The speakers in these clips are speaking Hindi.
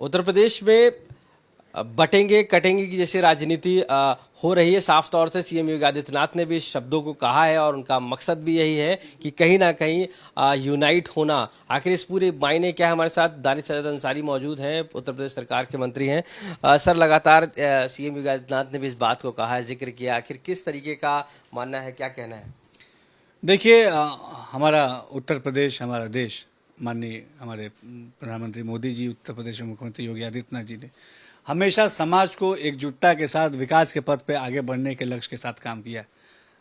उत्तर प्रदेश में बटेंगे कटेंगे की जैसे राजनीति हो रही है। साफ तौर से सीएम योगी आदित्यनाथ ने भी इस शब्दों को कहा है और उनका मकसद भी यही है कि कहीं ना कहीं यूनाइट होना। आखिर इस पूरे मायने क्या है? हमारे साथ दानिश सज्जद अंसारी मौजूद हैं, उत्तर प्रदेश सरकार के मंत्री हैं। सर, लगातार सीएम योगी आदित्यनाथ ने भी इस बात को कहा है, जिक्र किया। आखिर किस तरीके का मानना है, क्या कहना है? देखिए, हमारा उत्तर प्रदेश, हमारा देश, माननीय हमारे प्रधानमंत्री मोदी जी, उत्तर प्रदेश के मुख्यमंत्री योगी आदित्यनाथ जी ने हमेशा समाज को एकजुटता के साथ विकास के पथ पे आगे बढ़ने के लक्ष्य के साथ काम किया।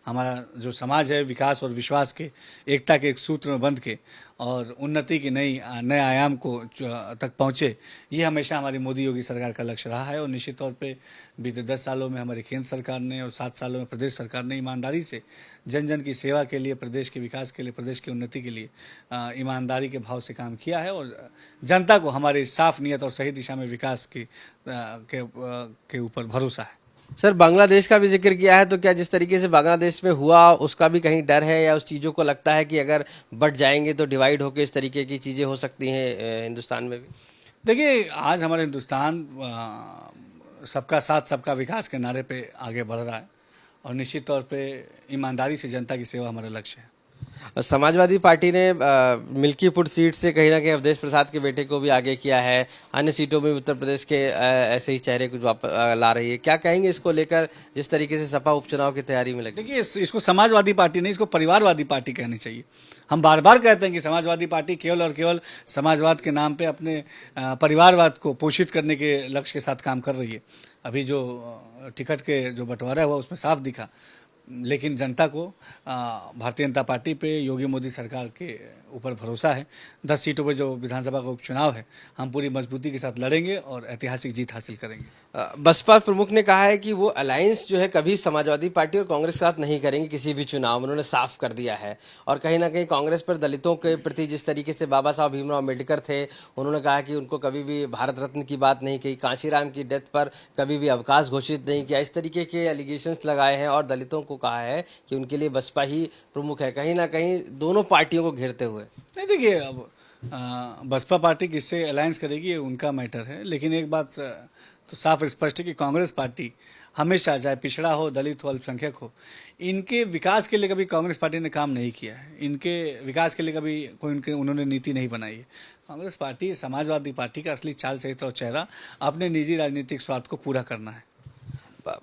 हमारा जो समाज है, विकास और विश्वास के, एकता के एक सूत्र में बंध के और उन्नति की नए आयाम को तक पहुँचे, ये हमेशा हमारी मोदी योगी सरकार का लक्ष्य रहा है। और निश्चित तौर पे बीते 10 सालों में हमारी केंद्र सरकार ने और 7 सालों में प्रदेश सरकार ने ईमानदारी से जन जन की सेवा के लिए, प्रदेश के विकास के लिए, प्रदेश की उन्नति के लिए ईमानदारी के भाव से काम किया है। और जनता को हमारी साफ नीयत और सही दिशा में विकास के ऊपर भरोसा है। सर, बांग्लादेश का भी जिक्र किया है, तो क्या जिस तरीके से बांग्लादेश में हुआ उसका भी कहीं डर है, या उस चीज़ों को लगता है कि अगर बढ़ जाएंगे तो डिवाइड होकर इस तरीके की चीज़ें हो सकती हैं हिंदुस्तान में भी? देखिए, आज हमारे हिंदुस्तान सबका साथ सबका विकास के नारे पे आगे बढ़ रहा है और निश्चित तौर पे ईमानदारी से जनता की सेवा हमारा लक्ष्य है। समाजवादी पार्टी ने मिल्कीपुर सीट से कहीं ना कहीं अवधेश प्रसाद के बेटे को भी आगे किया है। अन्य सीटों में उत्तर प्रदेश के ऐसे ही चेहरे कुछ ला रही है। क्या कहेंगे इसको लेकर, जिस तरीके से सपा उपचुनाव की तैयारी में लगी? देखिए, इसको समाजवादी पार्टी नहीं, इसको परिवारवादी पार्टी कहनी चाहिए। हम बार बार कहते हैं कि समाजवादी पार्टी केवल और केवल समाजवाद के नाम पे अपने परिवारवाद को पोषित करने के लक्ष्य के साथ काम कर रही है। अभी जो टिकट के जो बंटवारा हुआ उसमें साफ दिखा, लेकिन जनता को भारतीय जनता पार्टी पे, योगी मोदी सरकार के ऊपर भरोसा है। 10 सीटों पर जो विधानसभा का उपचुनाव है, हम पूरी मजबूती के साथ लड़ेंगे और ऐतिहासिक जीत हासिल करेंगे। बसपा प्रमुख ने कहा है कि वो अलायंस जो है कभी समाजवादी पार्टी और कांग्रेस के साथ नहीं करेंगे किसी भी चुनाव में, उन्होंने साफ कर दिया है। और कहीं ना कहीं कांग्रेस पर दलितों के प्रति जिस तरीके से बाबा साहब भीमराव अम्बेडकर थे, उन्होंने कहा कि उनको कभी भी भारत रत्न की बात नहीं कही, कांशीराम की डेथ पर कभी भी अवकाश घोषित नहीं किया, इस तरीके के एलिगेशंस लगाए हैं और दलितों को कहा है कि उनके लिए बसपा ही प्रमुख है, कहीं ना कहीं दोनों पार्टियों को घेरते हुए। नहीं, देखिए, अब बसपा पार्टी किससे अलायंस करेगी ये उनका मैटर है, लेकिन एक बात तो साफ स्पष्ट है कि कांग्रेस पार्टी हमेशा, चाहे पिछड़ा हो, दलित हो, अल्पसंख्यक हो, इनके विकास के लिए कभी कांग्रेस पार्टी ने काम नहीं किया है। इनके विकास के लिए कभी कोई उन्होंने नीति नहीं बनाई है। कांग्रेस पार्टी समाजवादी पार्टी का असली चाल चरित्र और चेहरा अपने निजी राजनीतिक स्वार्थ को पूरा करना है।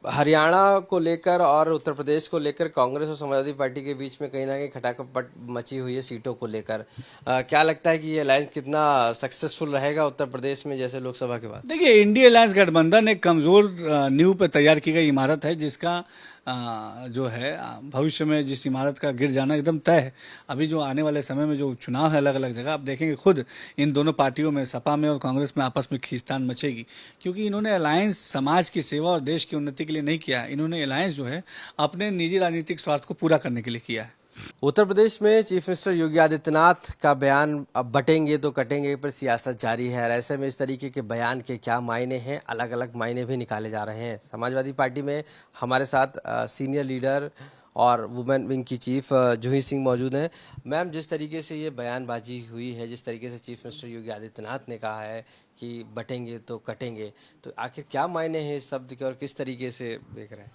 हरियाणा को लेकर और उत्तर प्रदेश को लेकर कांग्रेस और समाजवादी पार्टी के बीच में कहीं ना कहीं खटाखट मची हुई है सीटों को लेकर। क्या लगता है कि ये अलायंस कितना सक्सेसफुल रहेगा उत्तर प्रदेश में जैसे लोकसभा के बाद? देखिए, इंडिया अलायंस गठबंधन एक कमजोर नींव पर तैयार की गई इमारत है, जिसका जो है भविष्य में जिस इमारत का गिर जाना एकदम तय है। अभी जो आने वाले समय में जो चुनाव है अलग अलग जगह, आप देखेंगे खुद इन दोनों पार्टियों में, सपा में और कांग्रेस में, आपस में खींचतान मचेगी, क्योंकि इन्होंने अलायंस समाज की सेवा और देश की उन्नति के लिए नहीं किया है। इन्होंने अलायंस जो है अपने निजी राजनीतिक स्वार्थ को पूरा करने के लिए किया है। उत्तर प्रदेश में चीफ मिनिस्टर योगी आदित्यनाथ का बयान, अब बटेंगे तो कटेंगे पर सियासत जारी है। और ऐसे में इस तरीके के बयान के क्या मायने हैं, अलग अलग मायने भी निकाले जा रहे हैं। समाजवादी पार्टी में हमारे साथ सीनियर लीडर और वुमेन विंग की चीफ जूही सिंह मौजूद हैं। मैम, जिस तरीके से ये बयानबाजी हुई है, जिस तरीके से चीफ मिनिस्टर योगी आदित्यनाथ ने कहा है कि बटेंगे तो कटेंगे, तो आखिर क्या मायने हैं इस शब्द के और किस तरीके से देख रहे हैं?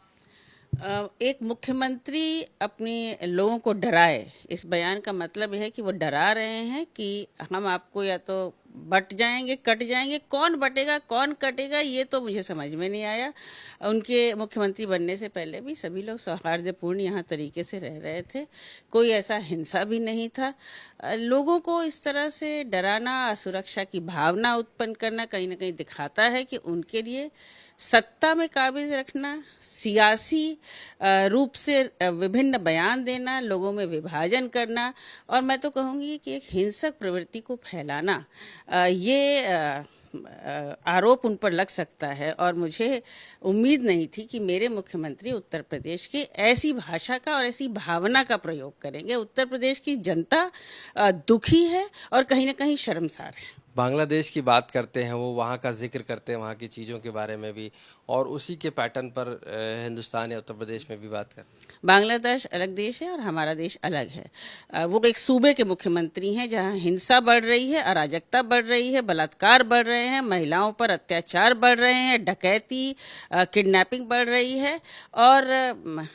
एक मुख्यमंत्री अपने लोगों को डराए, इस बयान का मतलब यह है कि वो डरा रहे हैं कि हम आपको या तो बट जाएंगे, कट जाएंगे। कौन बटेगा कौन कटेगा ये तो मुझे समझ में नहीं आया। उनके मुख्यमंत्री बनने से पहले भी सभी लोग सौहार्दपूर्ण यहाँ तरीके से रह रहे थे, कोई ऐसा हिंसा भी नहीं था। लोगों को इस तरह से डराना, असुरक्षा की भावना उत्पन्न करना कहीं ना कहीं दिखाता है कि उनके लिए सत्ता में काबिज रखना, सियासी रूप से विभिन्न बयान देना, लोगों में विभाजन करना और मैं तो कहूँगी कि एक हिंसक प्रवृत्ति को फैलाना, ये आरोप उन पर लग सकता है। और मुझे उम्मीद नहीं थी कि मेरे मुख्यमंत्री उत्तर प्रदेश की ऐसी भाषा का और ऐसी भावना का प्रयोग करेंगे। उत्तर प्रदेश की जनता दुखी है और कहीं ना कहीं शर्मसार है। बांग्लादेश की बात करते हैं, वो वहाँ का जिक्र करते हैं, वहाँ की चीज़ों के बारे में भी, और उसी के पैटर्न पर हिंदुस्तान या उत्तर प्रदेश में भी बात करते हैं। बांग्लादेश अलग देश है और हमारा देश अलग है। वो एक सूबे के मुख्यमंत्री हैं जहां हिंसा बढ़ रही है, अराजकता बढ़ रही है, बलात्कार बढ़ रहे हैं, महिलाओं पर अत्याचार बढ़ रहे हैं, डकैती किडनैपिंग बढ़ रही है और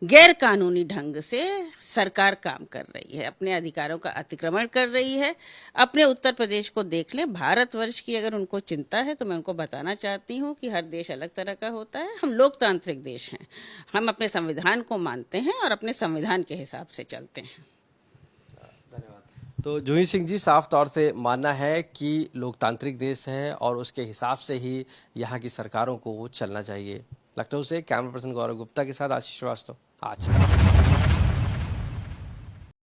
गैर कानूनी ढंग से सरकार काम कर रही है, अपने अधिकारों का अतिक्रमण कर रही है। अपने उत्तर प्रदेश को देख लें। भारतवर्ष की अगर उनको चिंता है तो मैं उनको बताना चाहती हूँ कि हर देश अलग तरह का होता है। हम लोकतांत्रिक देश हैं, हम अपने संविधान को मानते हैं और अपने संविधान के हिसाब से चलते हैं। धन्यवाद। तो जूही सिंह जी, साफ तौर से मानना है कि लोकतांत्रिक देश है और उसके हिसाब से ही यहाँ की सरकारों को चलना चाहिए। लखनऊ से कैमरा पर्सन गौरव गुप्ता के साथ आशीष श्रीवास्तव, आज तक।